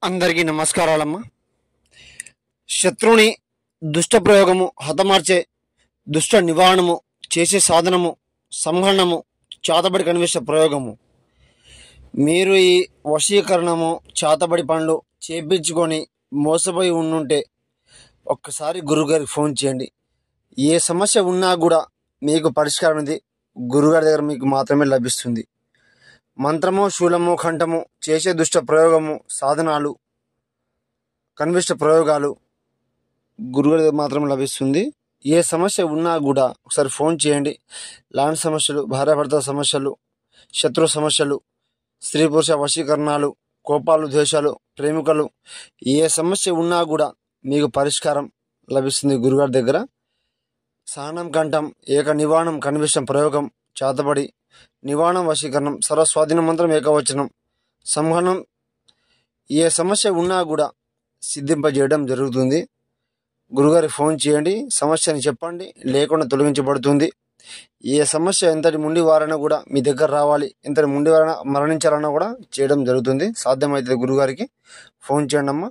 అందరికీ నమస్కారాలమ్మా. శత్రువుని దుష్ట ప్రయోగము హతమార్చే దుష్ట నివారణము చేసే సాధనము సంహరణము చాతబడి కనివేశ ప్రయోగము. మీరు ఈ వశీకరణము చాతబడి పనులు చేపించుకొని మోసపోయి ఉండుంటే ఒక్కసారి గురుగారికి ఫోన్ చేయండి. ఏ సమస్య ఉన్నా కూడా మీకు పరిష్కారం అనేది గురుగారి దగ్గర మీకు మాత్రమే లభిస్తుంది. మంత్రము శూలము కంఠము చేసే దుష్ట ప్రయోగము సాధనాలు కనివిష్ట ప్రయోగాలు గురుగారి దగ్గర మాత్రమే లభిస్తుంది. ఏ సమస్య ఉన్నా కూడా ఒకసారి ఫోన్ చేయండి. ల్యాండ్ సమస్యలు, భార్యాభర్తల సమస్యలు, శత్రు సమస్యలు, స్త్రీ పురుష వశీకరణాలు, కోపాలు, ద్వేషాలు, ప్రేమికలు, ఏ సమస్య ఉన్నా కూడా మీకు పరిష్కారం లభిస్తుంది గురుగారి దగ్గర. సహనం కంఠం ఏక నివారణం కనివిష్టం ప్రయోగం చాతబడి నివారణం వశీకరణం సర్వస్వాధీన మంత్రం ఏకవచనం సంహరణం ఏ సమస్య ఉన్నా కూడా సిద్ధింపజేయడం జరుగుతుంది. గురుగారికి ఫోన్ చేయండి, సమస్యని చెప్పండి, లేకుండా తొలగించబడుతుంది. ఏ సమస్య ఎంతటి ముండి వారైనా కూడా మీ దగ్గర రావాలి, ఎంతటి ముండి వారైనా మరణించాలన్నా కూడా చేయడం జరుగుతుంది. సాధ్యమైతే గురుగారికి ఫోన్ చేయండి అమ్మా.